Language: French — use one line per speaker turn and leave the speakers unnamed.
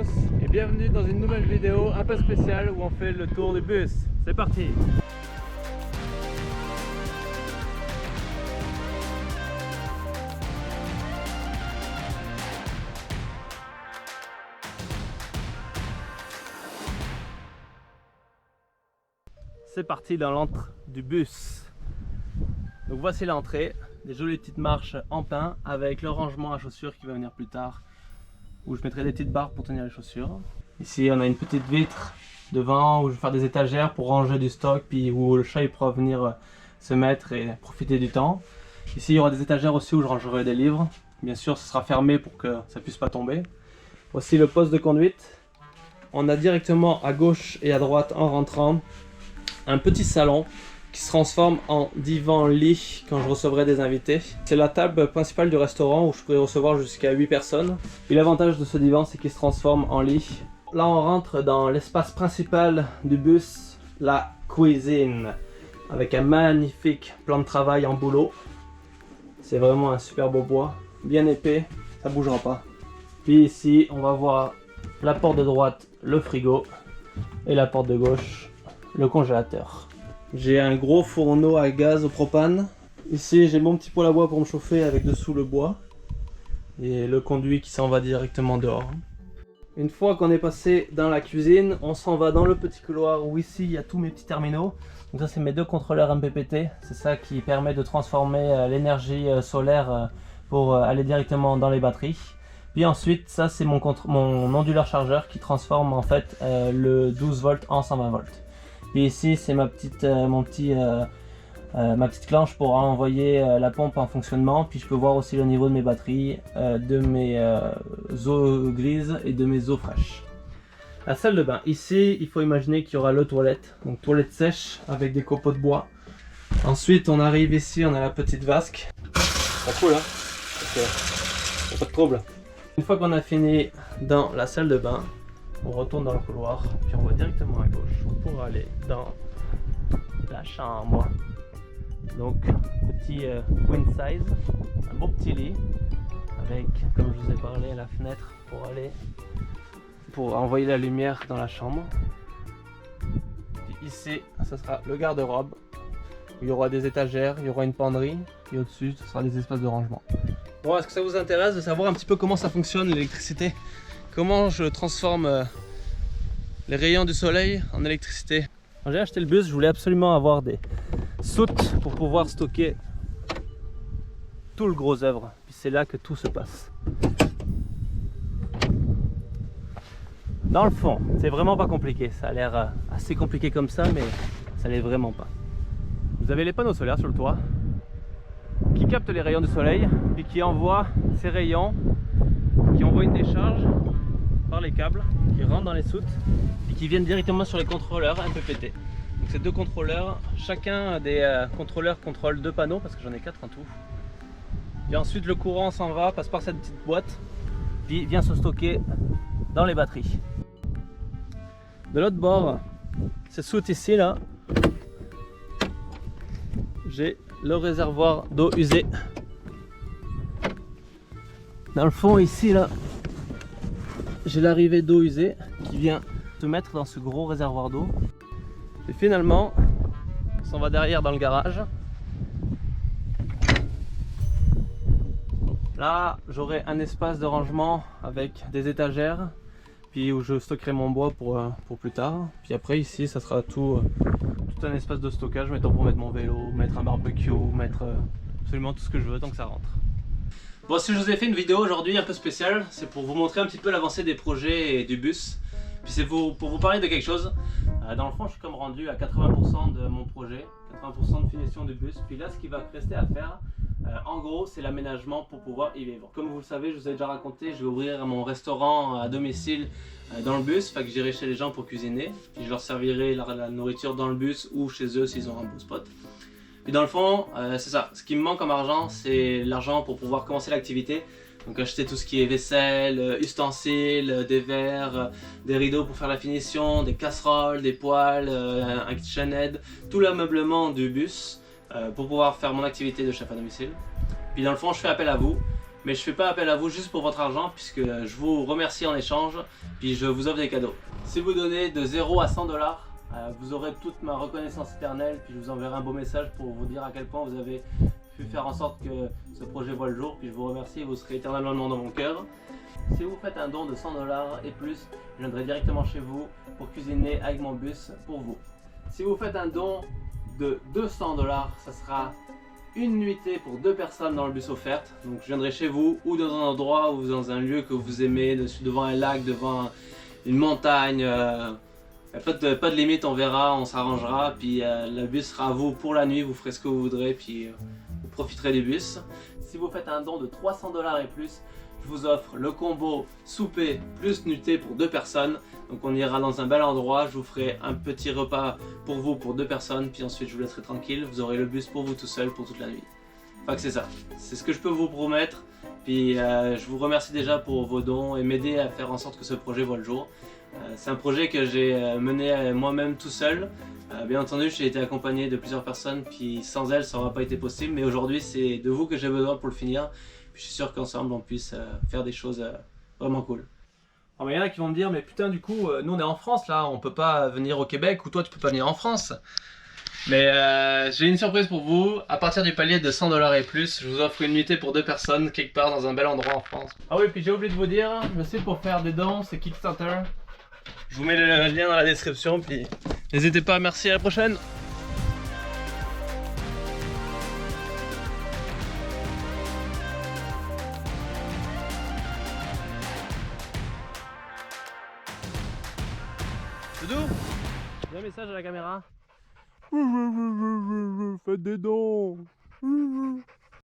tous et bienvenue dans une nouvelle vidéo un peu spéciale où on fait le tour du bus. C'est parti! C'est parti dans l'entre du bus. Donc voici l'entrée, des jolies petites marches en pin avec le rangement à chaussures qui va venir plus tard, où je mettrai des petites barres pour tenir les chaussures. Ici on a une petite vitre devant où je vais faire des étagères pour ranger du stock, puis où le chat il pourra venir se mettre et profiter du temps. Ici il y aura des étagères aussi où je rangerai des livres. Bien sûr ce sera fermé pour que ça puisse pas tomber. Voici le poste de conduite. On a directement à gauche et à droite en rentrant un petit salon qui se transforme en divan-lit quand je recevrai des invités. C'est la table principale du restaurant où je pourrais recevoir jusqu'à 8 personnes. Et l'avantage de ce divan, c'est qu'il se transforme en lit. Là, on rentre dans l'espace principal du bus, la cuisine, avec un magnifique plan de travail en bouleau. C'est vraiment un super beau bois, bien épais, ça ne bougera pas. Puis ici, on va voir la porte de droite, le frigo, et la porte de gauche, le congélateur. J'ai un gros fourneau à gaz au propane. Ici j'ai mon petit poêle à bois pour me chauffer avec dessous le bois. Et le conduit qui s'en va directement dehors. Une fois qu'on est passé dans la cuisine, on s'en va dans le petit couloir où ici il y a tous mes petits terminaux. Donc ça c'est mes deux contrôleurs MPPT. C'est ça qui permet de transformer l'énergie solaire pour aller directement dans les batteries. Puis ensuite ça c'est mon onduleur chargeur qui transforme en fait le 12 volts en 120 volts. Puis ici c'est ma petite clenche pour envoyer la pompe en fonctionnement. Puis je peux voir aussi le niveau de mes batteries, de mes eaux grises et de mes eaux fraîches. La salle de bain, ici il faut imaginer qu'il y aura le toilette, donc toilette sèche avec des copeaux de bois. Ensuite on arrive ici, on a la petite vasque. Pas cool hein, okay. Pas de trouble. Une fois qu'on a fini dans la salle de bain, on retourne dans le couloir, puis on va directement à gauche pour aller dans la chambre. Donc petit queen size, un beau petit lit avec, comme je vous ai parlé, la fenêtre pour envoyer la lumière dans la chambre. Puis ici, ça sera le garde-robe. Il y aura des étagères, il y aura une penderie et au-dessus, ce sera des espaces de rangement. Bon, est-ce que ça vous intéresse de savoir un petit peu comment ça fonctionne l'électricité? Comment je transforme les rayons du soleil en électricité? Quand j'ai acheté le bus, je voulais absolument avoir des soutes pour pouvoir stocker tout le gros œuvre. Puis c'est là que tout se passe. Dans le fond, c'est vraiment pas compliqué. Ça a l'air assez compliqué comme ça, mais ça l'est vraiment pas. Vous avez les panneaux solaires sur le toit qui captent les rayons du soleil, puis qui envoient ces rayons, qui envoient une décharge par les câbles qui rentrent dans les soutes et qui viennent directement sur les contrôleurs MPPT. Donc ces deux contrôleurs, chacun des contrôleurs contrôle 2 panneaux parce que j'en ai 4 en tout. Et ensuite le courant s'en va, passe par cette petite boîte, puis vient se stocker dans les batteries. De l'autre bord, cette soute ici là, j'ai le réservoir d'eau usée. Dans le fond ici là, j'ai l'arrivée d'eau usée qui vient se mettre dans ce gros réservoir d'eau. Et finalement, on s'en va derrière dans le garage. Là, j'aurai un espace de rangement avec des étagères, puis où je stockerai mon bois pour plus tard. Puis après ici, ça sera tout un espace de stockage, mettons pour mettre mon vélo, mettre un barbecue, mettre absolument tout ce que je veux tant que ça rentre. Bon, si je vous ai fait une vidéo aujourd'hui un peu spéciale, c'est pour vous montrer un petit peu l'avancée des projets et du bus. Puis c'est pour vous parler de quelque chose. Dans le fond, je suis comme rendu à 80% de mon projet, 80% de finition du bus. Puis là, ce qui va rester à faire, en gros, c'est l'aménagement pour pouvoir y vivre. Comme vous le savez, je vous ai déjà raconté, je vais ouvrir mon restaurant à domicile dans le bus. Fait que j'irai chez les gens pour cuisiner. Puis je leur servirai la nourriture dans le bus ou chez eux s'ils ont un beau spot. Puis dans le fond, c'est ça. Ce qui me manque comme argent, c'est l'argent pour pouvoir commencer l'activité. Donc acheter tout ce qui est vaisselle, ustensiles, des verres, des rideaux pour faire la finition, des casseroles, des poêles, un KitchenAid, tout l'ameublement du bus pour pouvoir faire mon activité de chef à domicile. Puis dans le fond, je fais appel à vous. Mais je fais pas appel à vous juste pour votre argent, puisque je vous remercie en échange, puis je vous offre des cadeaux. Si vous donnez de 0 à 100 $, vous aurez toute ma reconnaissance éternelle, puis je vous enverrai un beau message pour vous dire à quel point vous avez pu faire en sorte que ce projet voit le jour, puis je vous remercie et vous serez éternellement dans mon cœur. Si vous faites un don de 100 $ et plus, je viendrai directement chez vous pour cuisiner avec mon bus pour vous. Si vous faites un don de 200 $, ça sera une nuitée pour 2 personnes dans le bus offerte. Donc je viendrai chez vous ou dans un endroit ou dans un lieu que vous aimez, devant un lac, devant une montagne. Pas de limite, on verra, on s'arrangera. Puis le bus sera à vous pour la nuit, vous ferez ce que vous voudrez, puis vous profiterez du bus. Si vous faites un don de 300 $ et plus, je vous offre le combo souper plus nuitée pour 2 personnes. Donc on ira dans un bel endroit, je vous ferai un petit repas pour vous pour 2 personnes, puis ensuite je vous laisserai tranquille, vous aurez le bus pour vous tout seul pour toute la nuit. Enfin que c'est ça, c'est ce que je peux vous promettre. Puis je vous remercie déjà pour vos dons et m'aider à faire en sorte que ce projet voit le jour. C'est un projet que j'ai mené moi-même tout seul. Bien entendu, j'ai été accompagné de plusieurs personnes, puis sans elles ça n'aurait pas été possible, mais aujourd'hui c'est de vous que j'ai besoin pour le finir. Puis je suis sûr qu'ensemble on puisse faire des choses vraiment cool. Alors, il y en a qui vont me dire, mais putain, du coup, nous on est en France là, on peut pas venir au Québec, ou toi tu peux pas venir en France. Mais j'ai une surprise pour vous. À partir du palier de 100 $ et plus, je vous offre une nuitée pour 2 personnes quelque part dans un bel endroit en France. Ah oui, puis j'ai oublié de vous dire, je sais pour faire des dons, c'est Kickstarter. Je vous mets le lien dans la description, puis n'hésitez pas. Merci, à la prochaine. Doudou, dis un message à la caméra. Faites des dons.